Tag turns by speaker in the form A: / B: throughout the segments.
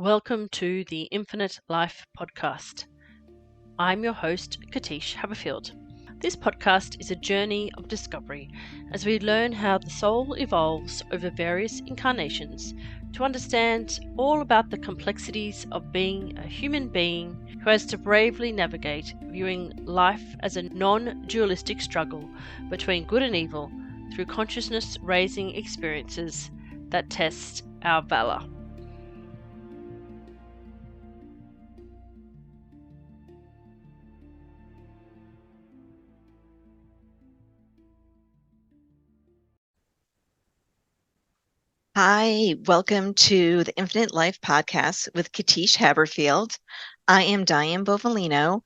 A: Welcome to the Infinite Life Podcast. I'm your host, Katische Haberfield. This podcast is a journey of discovery as we learn how the soul evolves over various incarnations to understand all about the complexities of being a human being who has to bravely navigate viewing life as a non-dualistic struggle between good and evil through consciousness-raising experiences that test our valor.
B: Hi, welcome to the Infinite Life Podcast with Katische Haberfield. I am Diane Bovalino,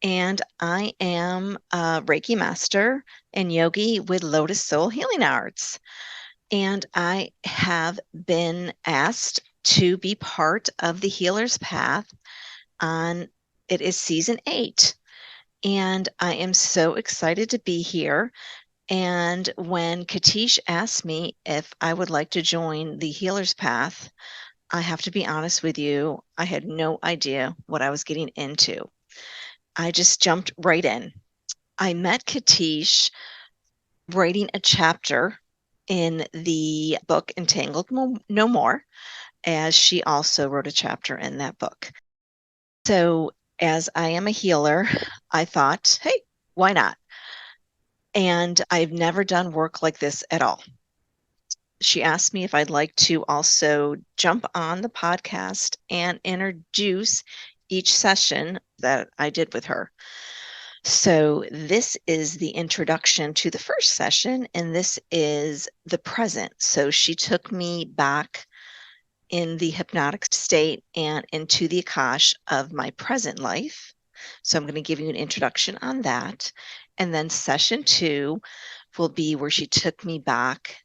B: and I am a Reiki Master and Yogi with Lotus Soul Healing Arts. And I have been asked to be part of the Healer's Path it is season 8. And I am so excited to be here. And when Katische asked me if I would like to join the Healer's Path, I have to be honest with you, I had no idea what I was getting into. I just jumped right in. I met Katische writing a chapter in the book Entangled No More, as she also wrote a chapter in that book. So as I am a healer, I thought, hey, why not? And I've never done work like this at all. She asked me if I'd like to also jump on the podcast and introduce each session that I did with her. So this is the introduction to the first session, and this is the present. So she took me back in the hypnotic state and into the Akash of my present life. So I'm going to give you an introduction on that. And then session 2 will be where she took me back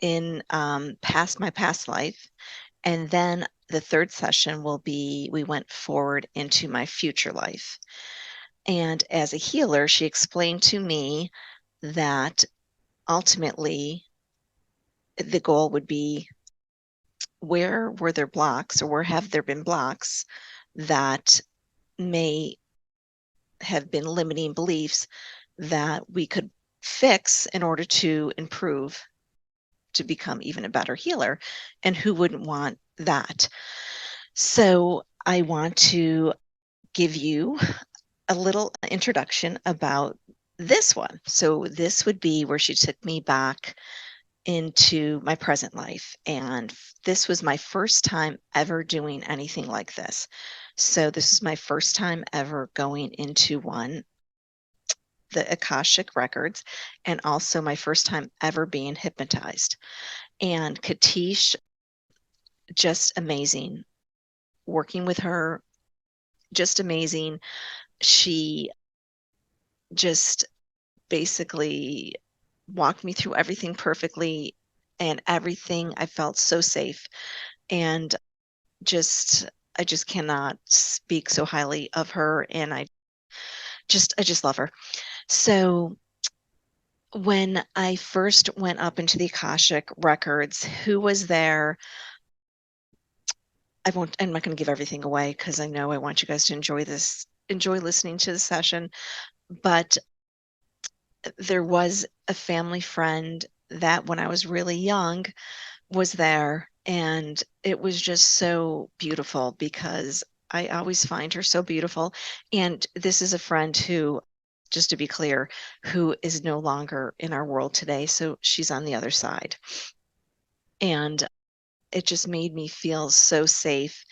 B: in past my past life. And then the third session will be, we went forward into my future life. And as a healer, she explained to me that ultimately the goal would be, where were there blocks, or where have there been blocks that may have been limiting beliefs that we could fix in order to improve, to become even a better healer. And who wouldn't want that? So I want to give you a little introduction about this one. So this would be where she took me back into my present life. And this was my first time ever doing anything like this. So this is my first time ever going into the Akashic Records, and also my first time ever being hypnotized. And Katische, just amazing. Working with her, just amazing. She just basically walked me through everything perfectly, and everything, I felt so safe. And I just cannot speak so highly of her, and I just love her. So when I first went up into the Akashic Records, who was there? I'm not going to give everything away because I know I want you guys to enjoy listening to the session. But there was a family friend that when I was really young was there, and it was just so beautiful because I always find her so beautiful. And this is a friend who, just to be clear, who is no longer in our world today. So she's on the other side. And it just made me feel so safe.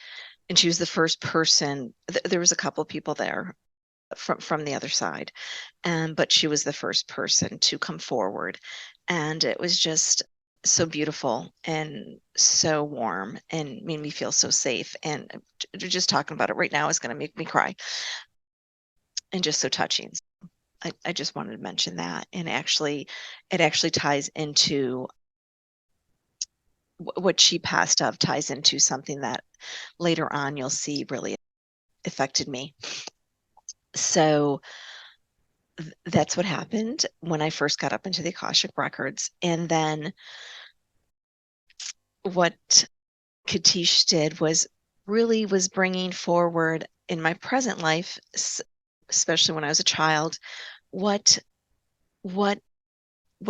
B: And she was the first person. There was a couple of people there from the other side, but she was the first person to come forward. And it was just so beautiful and so warm and made me feel so safe. And just talking about it right now is going to make me cry, and just so touching. I just wanted to mention that. And it actually ties into what she passed of, ties into something that later on you'll see really affected me. So that's what happened when I first got up into the Akashic Records. And then what Katische did was bringing forward in my present life, especially when I was a child, what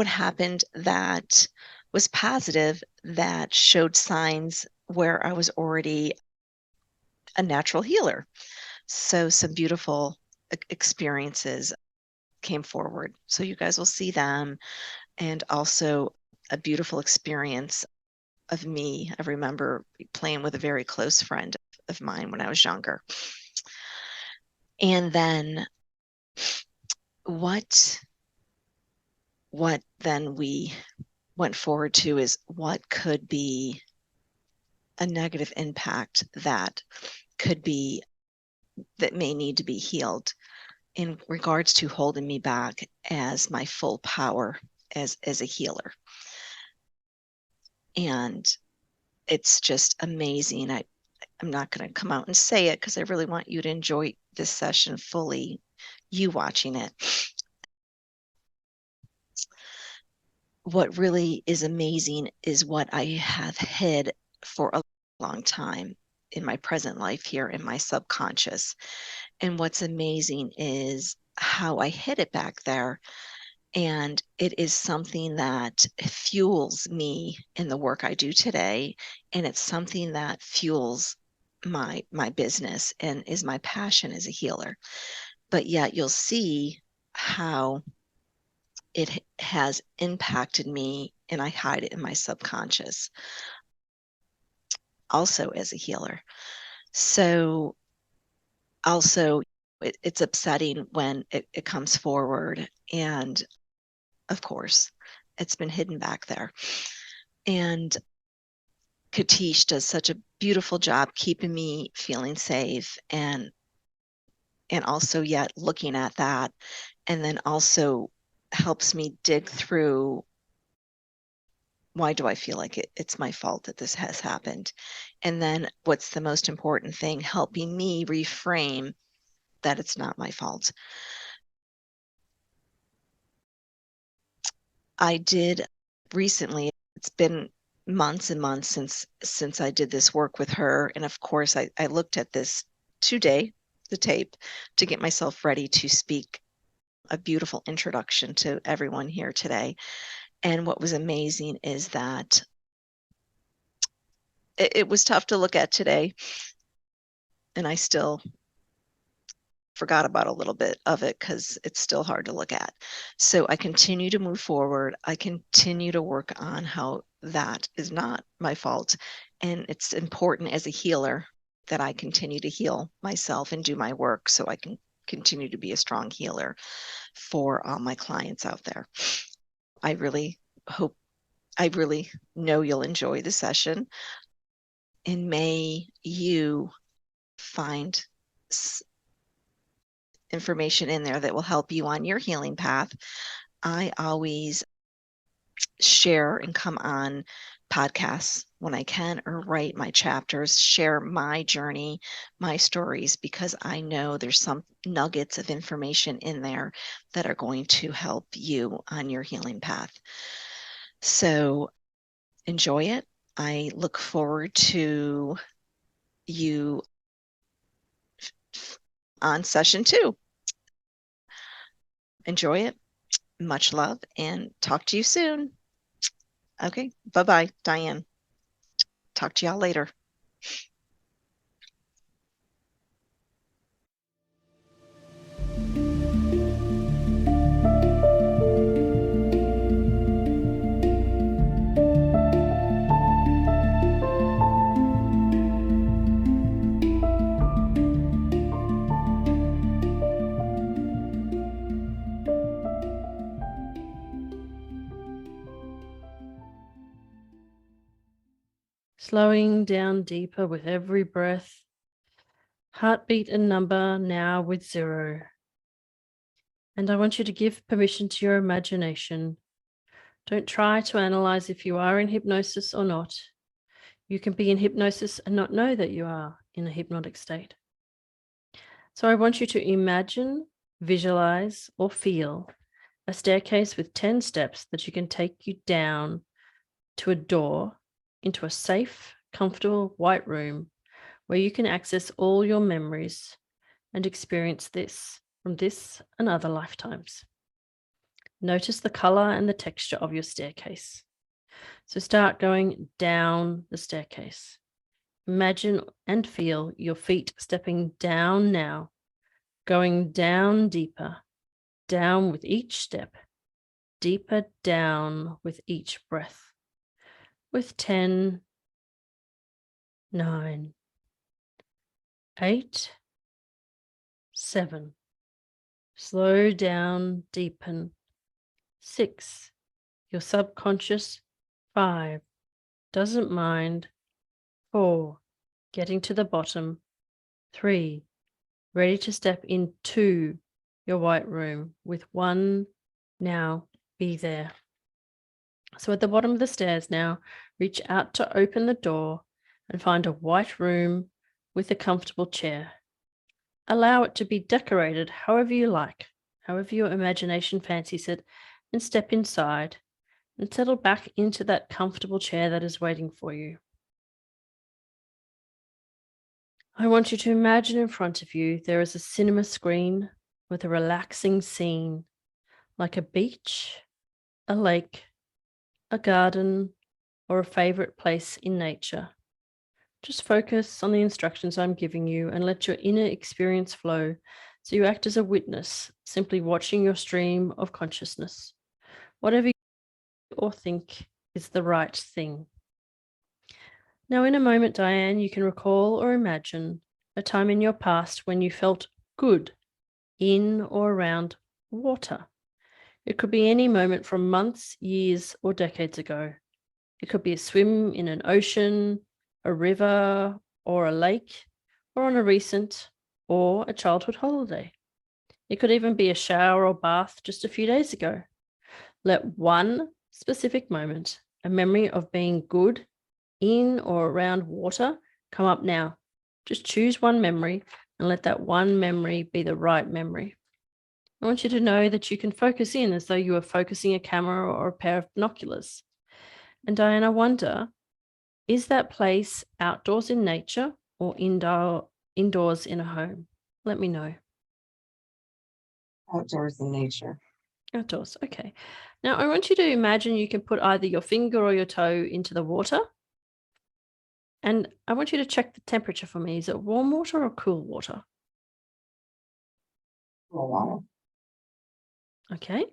B: happened that was positive, that showed signs where I was already a natural healer. So some beautiful experiences came forward. So you guys will see them, and also a beautiful experience of me. I remember playing with a very close friend of mine when I was younger. And then what then we went forward to is what could be a negative impact that may need to be healed in regards to holding me back as my full power as a healer. And it's just amazing. I'm not going to come out and say it because I really want you to enjoy this session fully, you watching it. What really is amazing is what I have hid for a long time in my present life here in my subconscious. And what's amazing is how I hid it back there. And it is something that fuels me in the work I do today. And it's something that fuels my business and is my passion as a healer. But yet you'll see how it has impacted me, and I hide it in my subconscious also as a healer. So also it's upsetting when it comes forward, and of course it's been hidden back there. And Katische does such a beautiful job keeping me feeling safe, and also yet looking at that, and then also helps me dig through, why do I feel like it's my fault that this has happened? And then what's the most important thing, helping me reframe that it's not my fault. I did recently, it's been months and months since I did this work with her. And of course, I looked at this today, the tape, to get myself ready to speak a beautiful introduction to everyone here today. And what was amazing is that it was tough to look at today. And I still forgot about a little bit of it because it's still hard to look at. So I continue to move forward. I continue to work on how that is not my fault. And it's important as a healer that I continue to heal myself and do my work so I can continue to be a strong healer for all my clients out there. I really know you'll enjoy the session. And may you find information in there that will help you on your healing path. I always share and come on podcasts when I can, or write my chapters, share my journey, my stories, because I know there's some nuggets of information in there that are going to help you on your healing path. So enjoy it. I look forward to you on session 2. Enjoy it. Much love, and talk to you soon. Okay, bye-bye, Diane. Talk to y'all later.
A: Slowing down deeper with every breath. Heartbeat and number now with 0. And I want you to give permission to your imagination. Don't try to analyze if you are in hypnosis or not. You can be in hypnosis and not know that you are in a hypnotic state. So I want you to imagine, visualize, or feel a staircase with 10 steps that you can take you down to a door into a safe, comfortable white room where you can access all your memories and experience this from this and other lifetimes. Notice the color and the texture of your staircase. So start going down the staircase. Imagine and feel your feet stepping down now, going down deeper, down with each step, deeper down with each breath. With 10, 9, 8, 7. Slow down, deepen. 6. Your subconscious. 5. Doesn't mind. 4. Getting to the bottom. 3. Ready to step into your white room with 1. Now be there. So at the bottom of the stairs now, reach out to open the door and find a white room with a comfortable chair. Allow it to be decorated however you like, however your imagination fancies it, and step inside and settle back into that comfortable chair that is waiting for you. I want you to imagine in front of you there is a cinema screen with a relaxing scene, like a beach, a lake, a garden, or a favorite place in nature. Just focus on the instructions I'm giving you and let your inner experience flow so you act as a witness, simply watching your stream of consciousness. Whatever you or think is the right thing. Now, in a moment, Diane, you can recall or imagine a time in your past when you felt good in or around water. It could be any moment from months, years, or decades ago. It could be a swim in an ocean, a river, or a lake, or on a recent or a childhood holiday. It could even be a shower or bath just a few days ago. Let one specific moment, a memory of being good in or around water, come up now. Just choose one memory and let that one memory be the right memory. I want you to know that you can focus in as though you were focusing a camera or a pair of binoculars. And Diane, I wonder, is that place outdoors in nature or indoors in a home? Let me know.
B: Outdoors in nature.
A: Outdoors, okay. Now I want you to imagine you can put either your finger or your toe into the water. And I want you to check the temperature for me. Is it warm water or cool water?
B: Cool water.
A: Okay.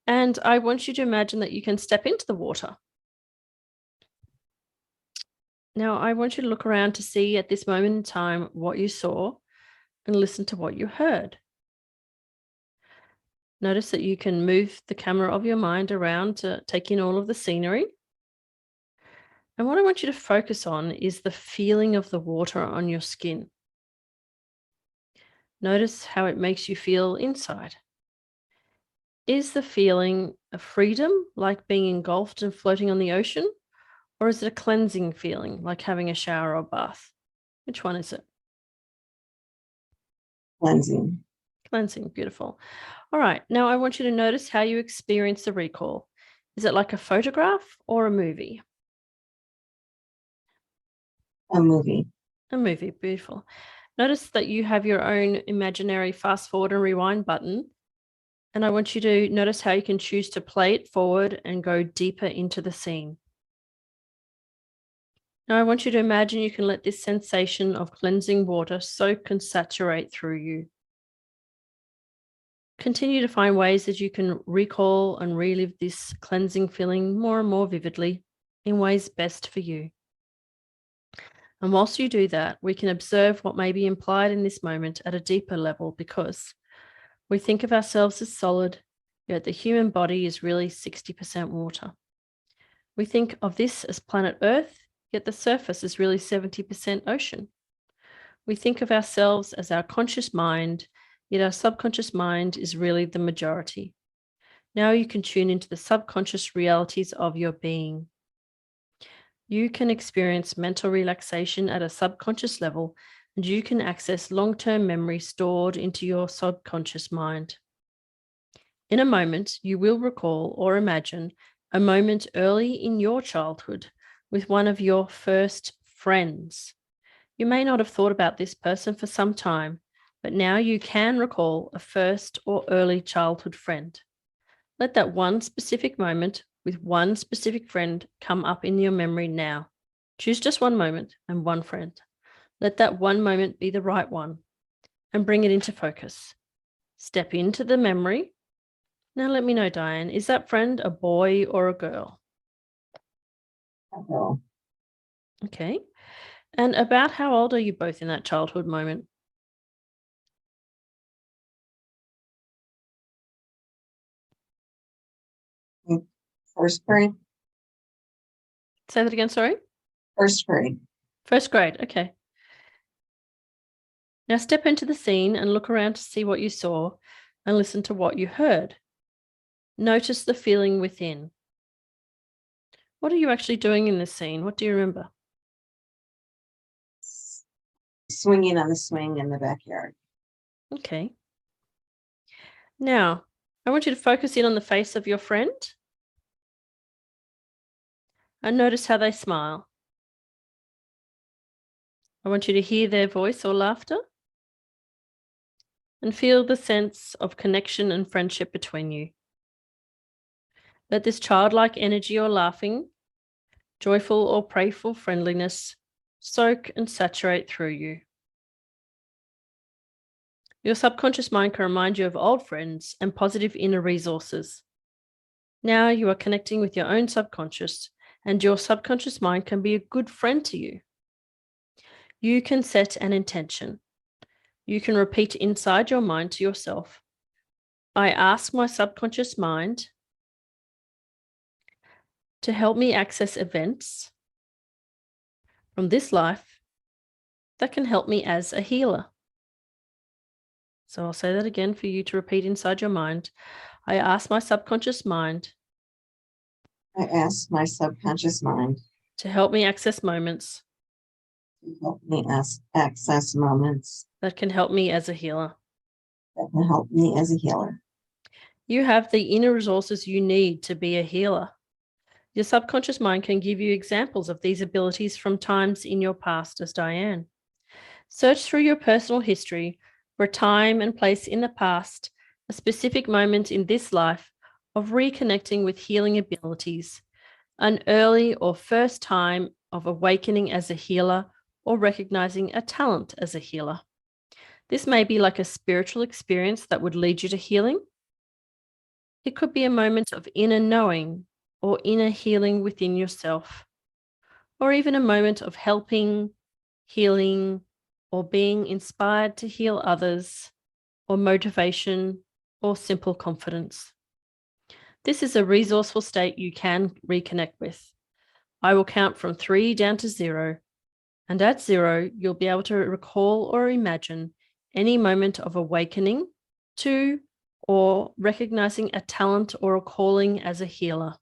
A: And I want you to imagine that you can step into the water. Now, I want you to look around to see at this moment in time what you saw and listen to what you heard. Notice that you can move the camera of your mind around to take in all of the scenery. And what I want you to focus on is the feeling of the water on your skin. Notice how it makes you feel inside. Is the feeling a freedom, like being engulfed and floating on the ocean? Or is it a cleansing feeling, like having a shower or bath? Which one is it?
B: Cleansing.
A: Cleansing, beautiful. All right, now I want you to notice how you experience the recall. Is it like a photograph or a movie?
B: A movie.
A: A movie, beautiful. Notice that you have your own imaginary fast forward and rewind button. And I want you to notice how you can choose to play it forward and go deeper into the scene. Now I want you to imagine you can let this sensation of cleansing water soak and saturate through you. Continue to find ways that you can recall and relive this cleansing feeling more and more vividly in ways best for you. And whilst you do that, we can observe what may be implied in this moment at a deeper level, because we think of ourselves as solid, yet the human body is really 60% water. We think of this as planet Earth, yet the surface is really 70% ocean. We think of ourselves as our conscious mind, yet our subconscious mind is really the majority. Now you can tune into the subconscious realities of your being. You can experience mental relaxation at a subconscious level, and you can access long-term memory stored into your subconscious mind. In a moment, you will recall or imagine a moment early in your childhood with one of your first friends. You may not have thought about this person for some time, but now you can recall a first or early childhood friend. Let that one specific moment with one specific friend come up in your memory now. Choose just one moment and one friend. Let that one moment be the right one and bring it into focus. Step into the memory. Now let me know, Diane, is that friend a boy or a girl?
B: A girl.
A: Okay. And about how old are you both in that childhood moment?
B: First grade.
A: Say that again, sorry?
B: First grade.
A: First grade, okay. Now step into the scene and look around to see what you saw and listen to what you heard. Notice the feeling within. What are you actually doing in this scene? What do you remember?
B: Swinging on the swing in the backyard.
A: Okay. Now, I want you to focus in on the face of your friend and notice how they smile. I want you to hear their voice or laughter and feel the sense of connection and friendship between you. Let this childlike energy or laughing, joyful or playful friendliness soak and saturate through you. Your subconscious mind can remind you of old friends and positive inner resources. Now you are connecting with your own subconscious, and your subconscious mind can be a good friend to you. You can set an intention. You can repeat inside your mind to yourself, I ask my subconscious mind to help me access events from this life that can help me as a healer. So I'll say that again for you to repeat inside your mind. I ask my subconscious mind
B: I ask my subconscious mind
A: to help me access moments
B: to help me access moments
A: that can help me as a healer.
B: that can help me as a healer.
A: You have the inner resources you need to be a healer. Your subconscious mind can give you examples of these abilities from times in your past as Diane. Search through your personal history for a time and place in the past, a specific moment in this life of reconnecting with healing abilities, an early or first time of awakening as a healer or recognizing a talent as a healer. This may be like a spiritual experience that would lead you to healing. It could be a moment of inner knowing or inner healing within yourself, or even a moment of helping, healing, or being inspired to heal others, or motivation, or simple confidence. This is a resourceful state you can reconnect with. I will count from 3 down to 0, and at 0, you'll be able to recall or imagine any moment of awakening to or recognizing a talent or a calling as a healer.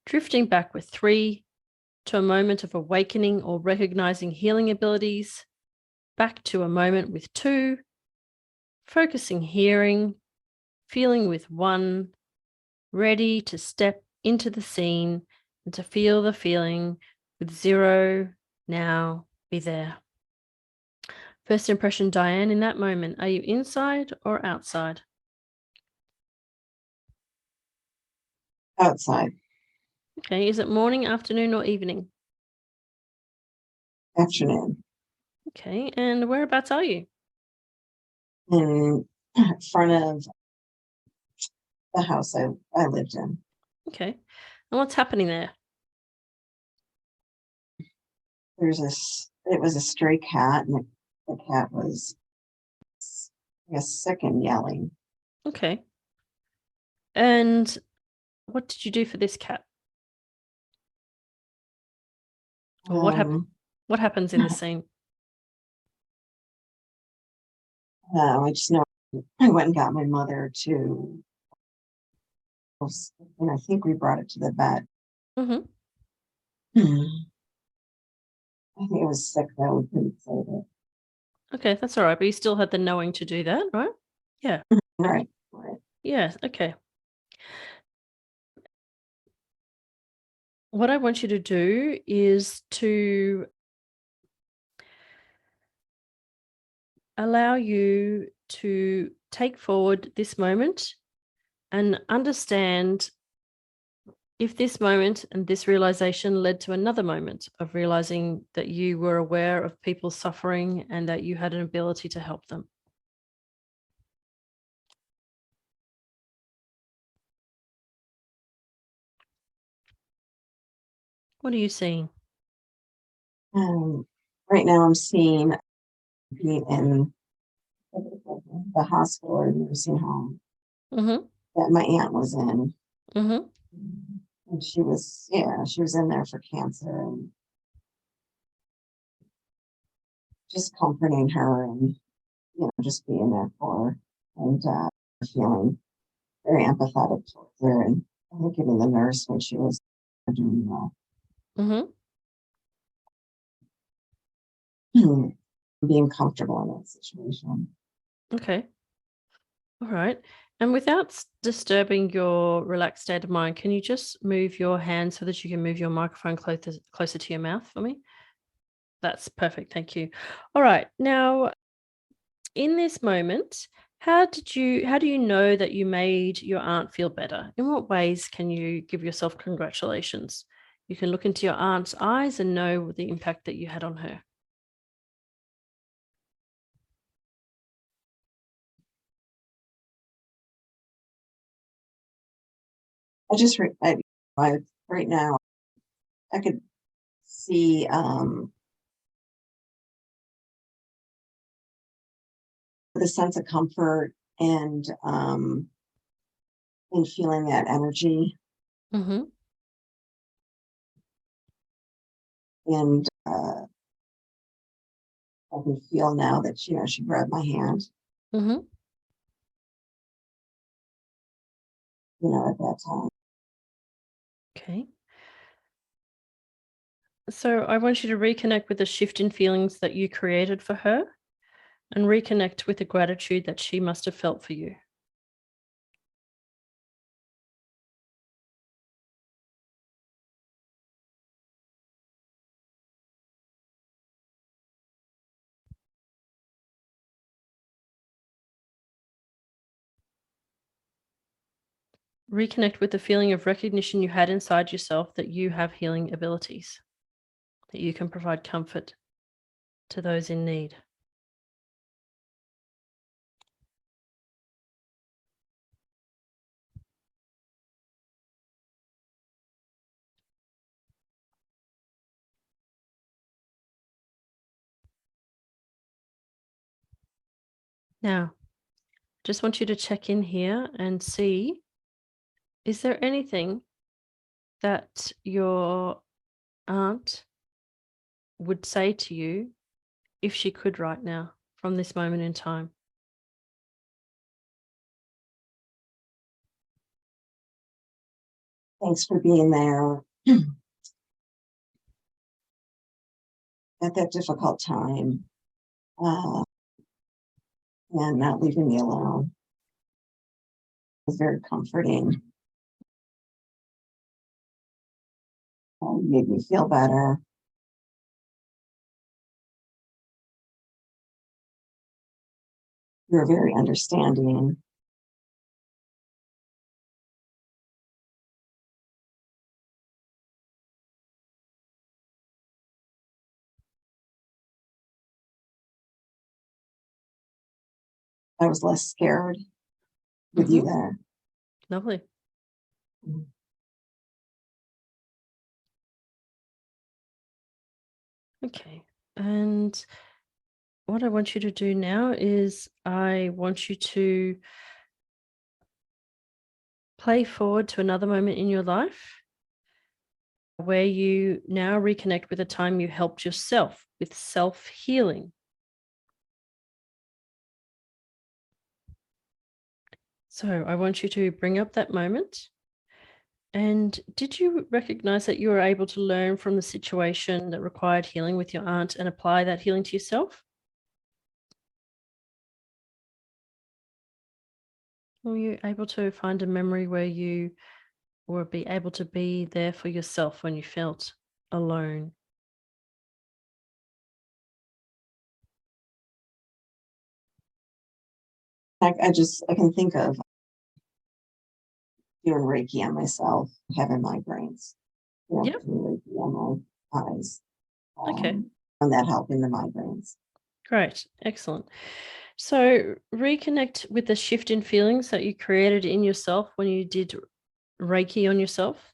A: Drifting back with 3 to a moment of awakening or recognizing healing abilities, back to a moment with 2, focusing hearing, feeling with 1, ready to step into the scene and to feel the feeling with 0, now be there. First impression, Diane, in that moment, are you inside or outside?
B: Outside.
A: Okay, is it morning, afternoon, or evening?
B: Afternoon.
A: Okay, and whereabouts are you?
B: In front of the house I lived in.
A: Okay, and what's happening there?
B: It was a stray cat, and the cat was, I guess, sick and yelling.
A: Okay. And what did you do for this cat? Or what happens in the scene?
B: I just know I went and got my mother to, and I think we brought it to the vet.
A: Mm-hmm.
B: I think it was sick though. We couldn't save it.
A: Okay, that's all right. But you still had the knowing to do that, right? Yeah.
B: Right.
A: Yeah. Okay. What I want you to do is to allow you to take forward this moment and understand if this moment and this realization led to another moment of realizing that you were aware of people suffering and that you had an ability to help them. What are you seeing?
B: Right now I'm seeing being in the hospital or nursing home that my aunt was in. And she was in there for cancer, and just comforting her and, just being there for her and feeling very empathetic towards her, and I think even the nurse when she was doing well. Being comfortable in that situation.
A: Okay. All right. And without disturbing your relaxed state of mind, can you just move your hand so that you can move your microphone closer to your mouth for me? That's perfect. Thank you. All right. Now, in this moment, how do you know that you made your aunt feel better? In what ways can you give yourself congratulations? You can look into your aunt's eyes and know the impact that you had on her.
B: Right now I could see the sense of comfort and feeling that energy. And I can feel now that she grabbed my hand. At that time.
A: Okay. So I want you to reconnect with the shift in feelings that you created for her and reconnect with the gratitude that she must have felt for you. Reconnect with the feeling of recognition you had inside yourself that you have healing abilities, that you can provide comfort to those in need. Now, just want you to check in here and see, is there anything that your aunt would say to you if she could right now from this moment in time?
B: Thanks for being there at that difficult time, and not leaving me alone. It was very comforting. Made me feel better. You're very understanding. I was less scared with you there.
A: Lovely. Okay. And what I want you to do now is I want you to play forward to another moment in your life where you now reconnect with a time you helped yourself with self-healing. So I want you to bring up that moment. And did you recognize that you were able to learn from the situation that required healing with your aunt and apply that healing to yourself? Were you able to find a memory where you were able to be there for yourself when you felt alone?
B: I can think of doing Reiki on myself, having migraines.
A: Yep.
B: Doing Reiki on my eyes.
A: Okay.
B: And that helping the migraines.
A: Great. Excellent. So reconnect with the shift in feelings that you created in yourself when you did Reiki on yourself.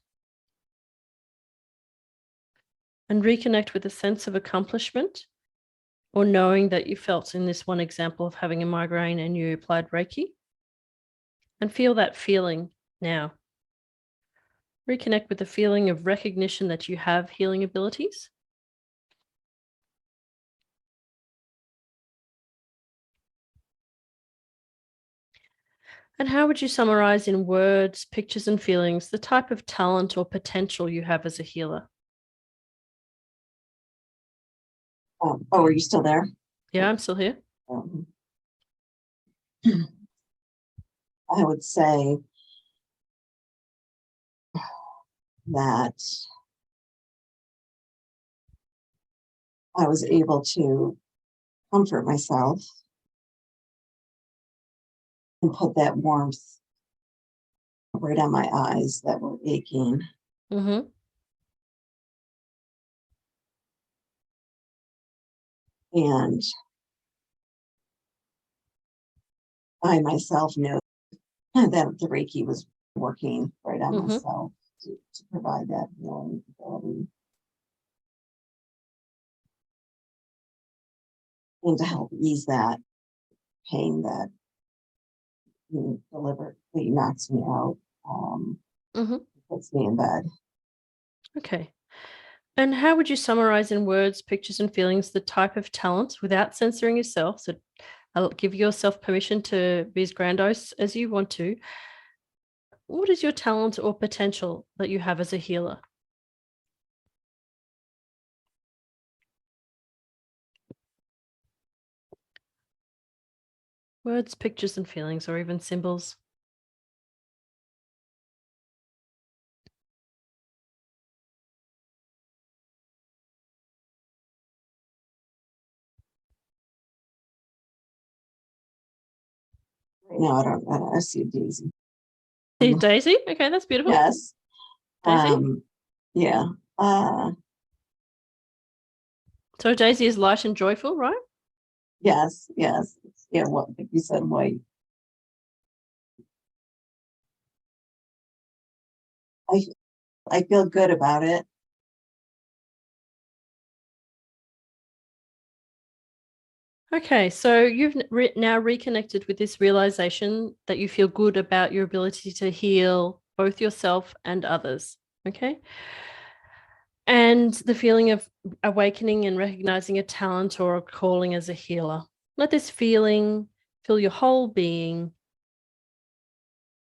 A: And reconnect with a sense of accomplishment or knowing that you felt in this one example of having a migraine and you applied Reiki. And feel that feeling now. Reconnect with the feeling of recognition that you have healing abilities. And how would you summarize in words, pictures, and feelings the type of talent or potential you have as a healer?
B: Are you still there?
A: Yeah, I'm still here.
B: I would say that I was able to comfort myself and put that warmth right on my eyes that were aching.
A: Mm-hmm.
B: And I myself knew that the Reiki was working right on myself to provide that healing ability. And to help ease that pain that deliberately knocks me out, puts me in bed.
A: Okay. And how would you summarize in words, pictures, and feelings the type of talent without censoring yourself? So I'll give yourself permission to be as grandiose as you want to. What is your talent or potential that you have as a healer? Words, pictures, and feelings, or even symbols.
B: Right now, I see a daisy.
A: Daisy? Okay, that's beautiful.
B: Yes.
A: Daisy?
B: Yeah.
A: So Daisy is light and joyful, right?
B: Yes. Yeah. What you said, white. I feel good about it.
A: Okay, so you've now reconnected with this realization that you feel good about your ability to heal both yourself and others. Okay. And the feeling of awakening and recognizing a talent or a calling as a healer. Let this feeling fill your whole being,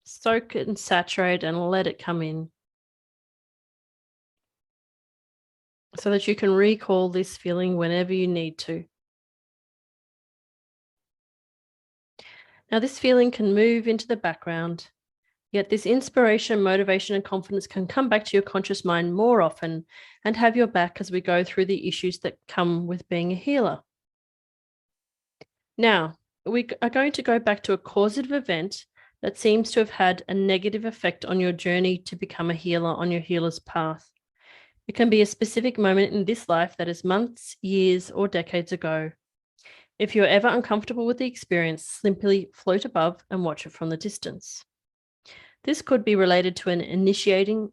A: soak it and saturate and let it come in so that you can recall this feeling whenever you need to. Now, this feeling can move into the background, yet this inspiration, motivation, and confidence can come back to your conscious mind more often and have your back as we go through the issues that come with being a healer. Now, we are going to go back to a causative event that seems to have had a negative effect on your journey to become a healer on your healer's path. It can be a specific moment in this life that is months, years, or decades ago. If you're ever uncomfortable with the experience, simply float above and watch it from the distance. This could be related to an initiation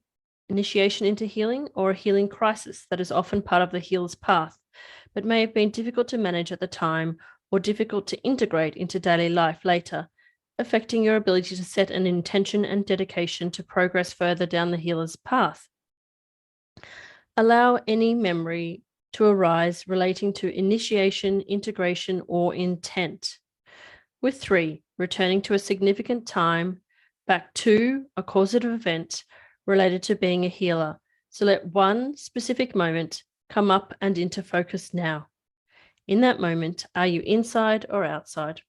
A: into healing or a healing crisis that is often part of the healer's path, but may have been difficult to manage at the time or difficult to integrate into daily life later, affecting your ability to set an intention and dedication to progress further down the healer's path. Allow any memory to arise relating to initiation, integration, or intent. With 3, returning to a significant time, back to a causative event related to being a healer. So let one specific moment come up and into focus now. In that moment, are you inside or outside?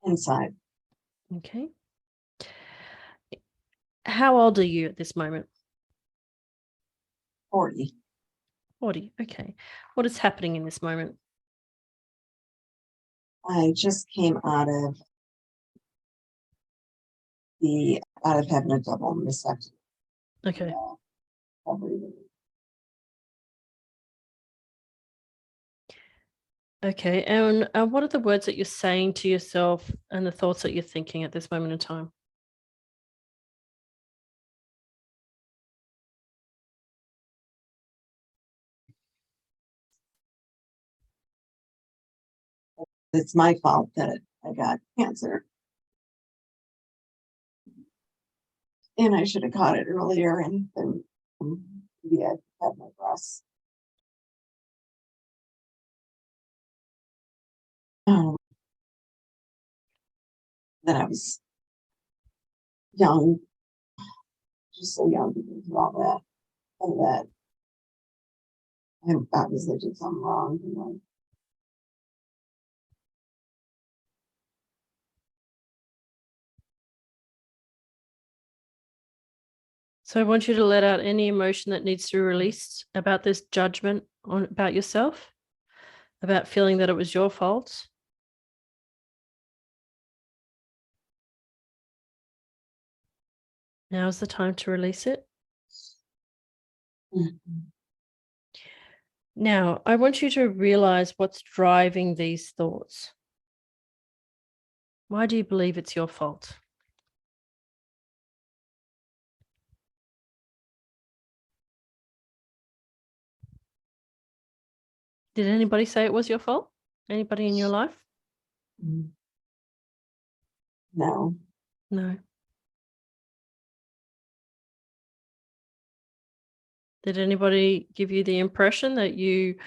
B: Inside.
A: Okay. How old are you at this moment?
B: 40.
A: 40. Okay. What is happening in this moment?
B: I just came out of having a double mastectomy.
A: Okay. Okay, and what are the words that you're saying to yourself and the thoughts that you're thinking at this moment in time?
B: It's my fault that I got cancer. And I should have caught it earlier and then maybe I'd had my breasts. That I was young, just so young to do all that. And that I obviously did something wrong. You know.
A: So I want you to let out any emotion that needs to be released about this judgment about yourself, about feeling that it was your fault. Now's the time to release it.
B: Mm-hmm.
A: Now, I want you to realize what's driving these thoughts. Why do you believe it's your fault? Did anybody say it was your fault? Anybody in your life?
B: No.
A: No. Did anybody give you the impression that you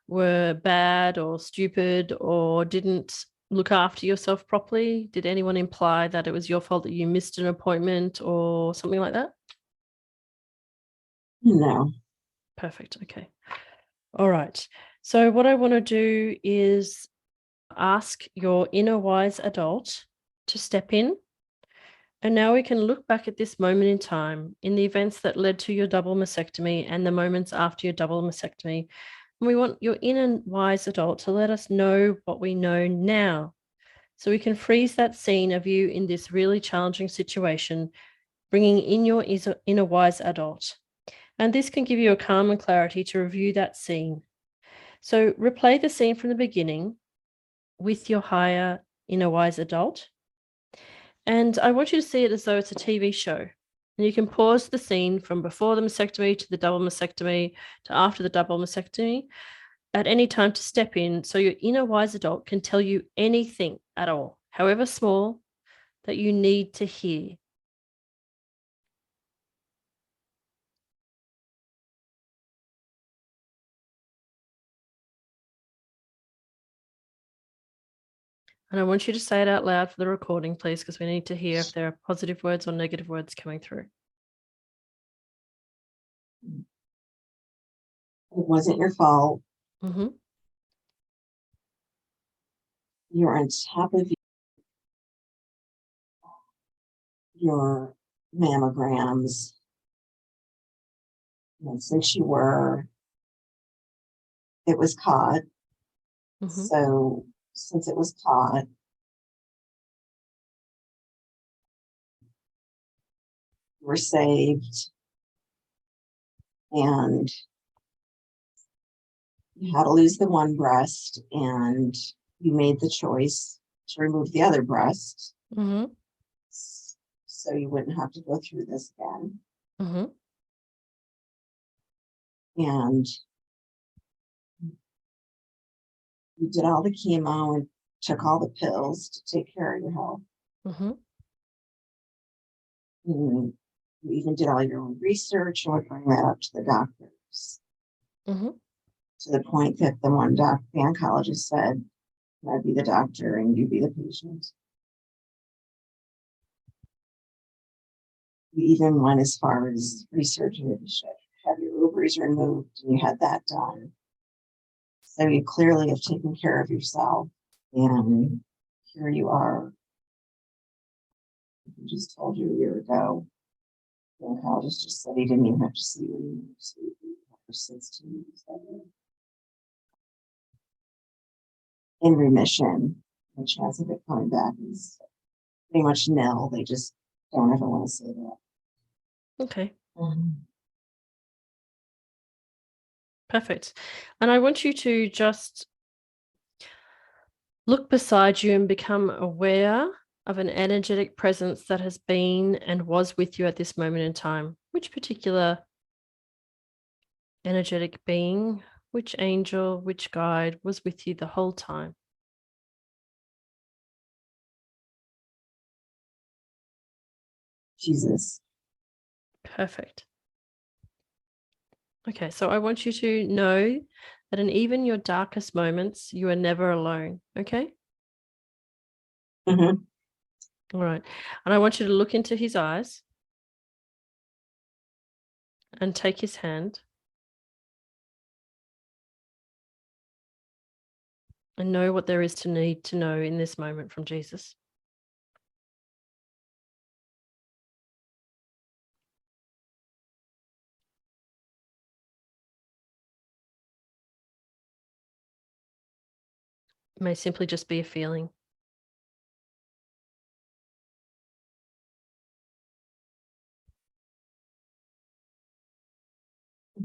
A: were bad or stupid or didn't look after yourself properly? Did anyone imply that it was your fault that you missed an appointment or something like that?
B: No.
A: Perfect. Okay. All right. So what I want to do is ask your inner wise adult to step in. And now we can look back at this moment in time, in the events that led to your double mastectomy and the moments after your double mastectomy. And we want your inner wise adult to let us know what we know now. So we can freeze that scene of you in this really challenging situation, bringing in your inner wise adult. And this can give you a calm and clarity to review that scene. So replay the scene from the beginning with your higher inner wise adult. And I want you to see it as though it's a TV show. And you can pause the scene from before the mastectomy to the double mastectomy to after the double mastectomy at any time to step in so your inner wise adult can tell you anything at all, however small, that you need to hear. And I want you to say it out loud for the recording, please, because we need to hear if there are positive words or negative words coming through.
B: It wasn't your fault.
A: Mm-hmm.
B: You were on top of your mammograms. And since you were, it was caught.
A: Mm-hmm.
B: So since it was caught, you were saved. And you had to lose the one breast, and you made the choice to remove the other breast.
A: Mm-hmm.
B: So you wouldn't have to go through this again.
A: Mm-hmm.
B: And you did all the chemo and took all the pills to take care of your health.
A: Mm-hmm.
B: And you even did all your own research and would bring that up to the doctors.
A: Mm-hmm.
B: To the point that the oncologist said, I'd be the doctor and you be the patient. You even went as far as researching that you should have your ovaries removed, and you had that done. So you clearly have taken care of yourself, and here you are. I just told you a year ago, the oncologist just said he didn't even have to see you for 16 weeks. In remission, the chance of it coming back is pretty much nil. They just don't ever want to say that.
A: Okay. Perfect. And I want you to just look beside you and become aware of an energetic presence that has been and was with you at this moment in time. Which particular energetic being, which angel, which guide was with you the whole time?
B: Jesus.
A: Perfect. Okay, so I want you to know that in even your darkest moments, you are never alone. Okay?
B: Mm-hmm.
A: All right. And I want you to look into his eyes and take his hand and know what there is to need to know in this moment from Jesus. It may simply just be a feeling.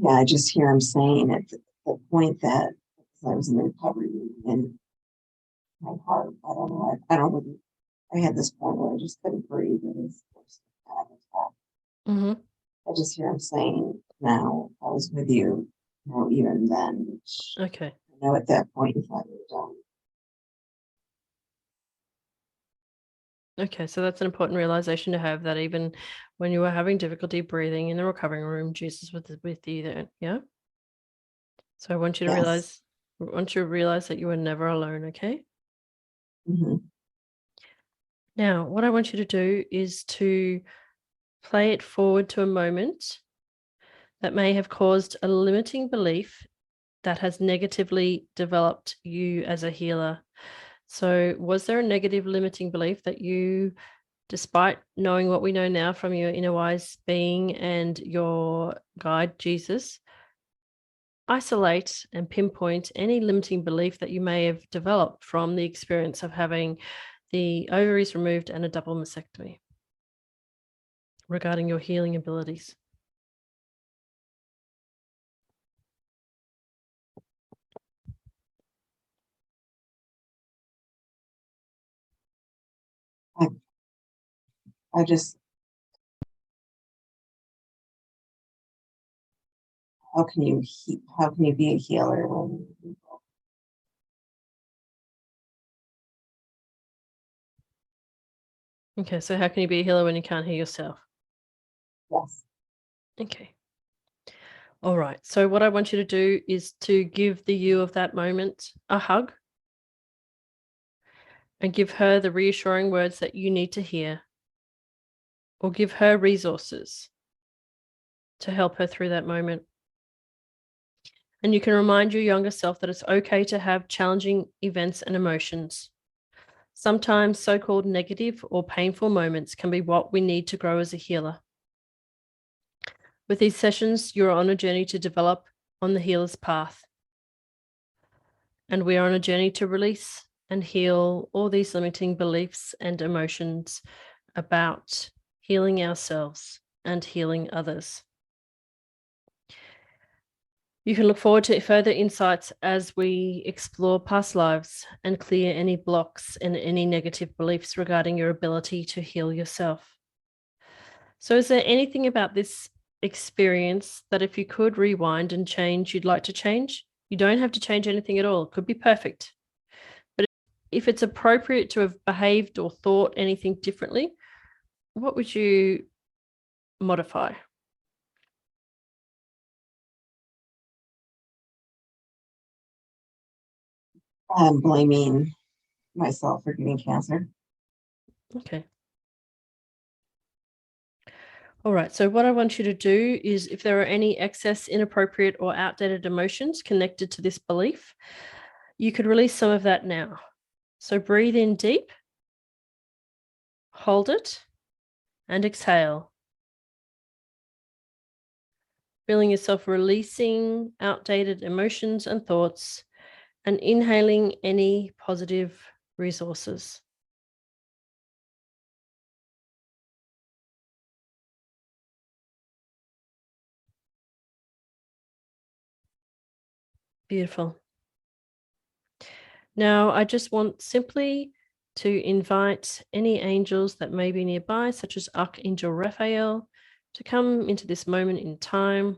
B: Yeah, I just hear him saying at the point that I was in the recovery room in my heart. I don't know. I had this point where I just couldn't breathe. It was panic attack.
A: Mm-hmm.
B: I just hear him saying, "Now I was with you, even then." Which
A: Okay.
B: I know at that point you thought you were done.
A: Okay, so that's an important realization to have, that even when you were having difficulty breathing in the recovering room, Jesus was with you there. Yeah. So I want you to
B: Yes.
A: realize that you are never alone. Okay.
B: Mm-hmm.
A: Now, what I want you to do is to play it forward to a moment that may have caused a limiting belief that has negatively developed you as a healer. So, was there a negative limiting belief that you, despite knowing what we know now from your inner wise being and your guide, Jesus, isolate and pinpoint any limiting belief that you may have developed from the experience of having the ovaries removed and a double mastectomy regarding your healing abilities?
B: I just, how can you be a healer when
A: Okay, so how can you be a healer when you can't heal yourself?
B: yes.
A: Okay. All right. So what I want you to do is to give the you of that moment a hug and give her the reassuring words that you need to hear, or give her resources to help her through that moment. And you can remind your younger self that it's okay to have challenging events and emotions. Sometimes so-called negative or painful moments can be what we need to grow as a healer. With these sessions, you're on a journey to develop on the healer's path. And we are on a journey to release and heal all these limiting beliefs and emotions about healing ourselves and healing others. You can look forward to further insights as we explore past lives and clear any blocks and any negative beliefs regarding your ability to heal yourself. So, is there anything about this experience that if you could rewind and change, you'd like to change? You don't have to change anything at all. It could be perfect. But if it's appropriate to have behaved or thought anything differently, what would you modify?
B: I'm blaming myself for getting cancer.
A: Okay. All right. So, what I want you to do is if there are any excess, inappropriate, or outdated emotions connected to this belief, you could release some of that now. So, breathe in deep, hold it, and exhale. Feeling yourself releasing outdated emotions and thoughts, and inhaling any positive resources. Beautiful. Now, I just want simply to invite any angels that may be nearby, such as Archangel Raphael, to come into this moment in time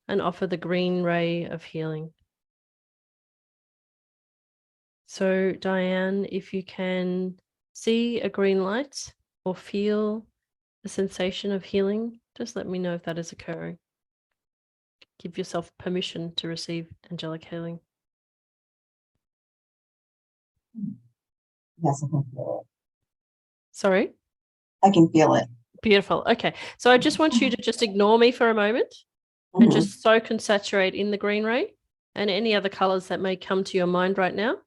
A: and offer the green ray of healing. So, Diane, if you can see a green light or feel the sensation of healing, just let me know if that is occurring. Give yourself permission to receive angelic healing.
C: Yes, I can feel it.
A: Sorry?
C: I can feel it.
A: Beautiful. Okay. So I just want you to just ignore me for a moment and just soak and saturate in the green ray and any other colors that may come to your mind right now,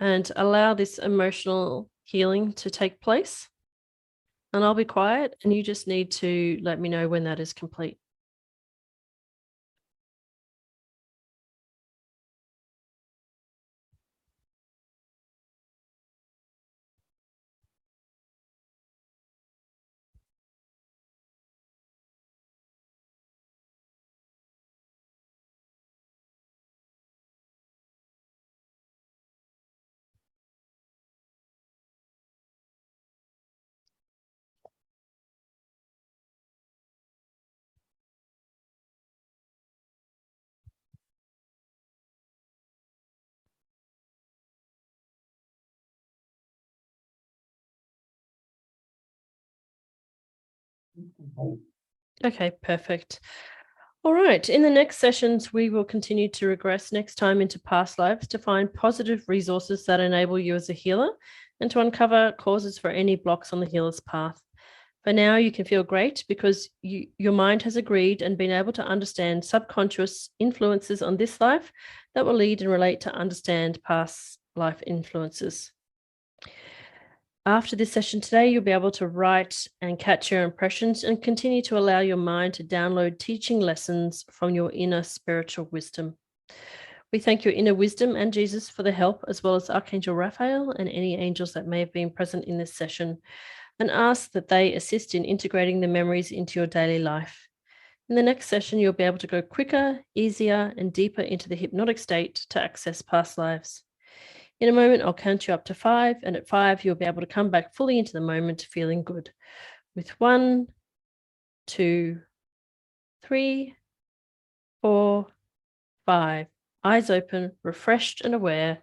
A: and allow this emotional healing to take place. And I'll be quiet, and you just need to let me know when that is complete. Okay, perfect. All right. In the next sessions, we will continue to regress next time into past lives to find positive resources that enable you as a healer and to uncover causes for any blocks on the healer's path. For now, you can feel great because your mind has agreed and been able to understand subconscious influences on this life that will lead and relate to understand past life influences. After this session today, you'll be able to write and catch your impressions and continue to allow your mind to download teaching lessons from your inner spiritual wisdom. We thank your inner wisdom and Jesus for the help, as well as Archangel Raphael and any angels that may have been present in this session, and ask that they assist in integrating the memories into your daily life. In the next session, you'll be able to go quicker, easier, and deeper into the hypnotic state to access past lives. In a moment, I'll count you up to 5, and at 5, you'll be able to come back fully into the moment, feeling good. With 1, 2, 3, 4, 5. Eyes open, refreshed and aware,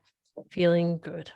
A: feeling good.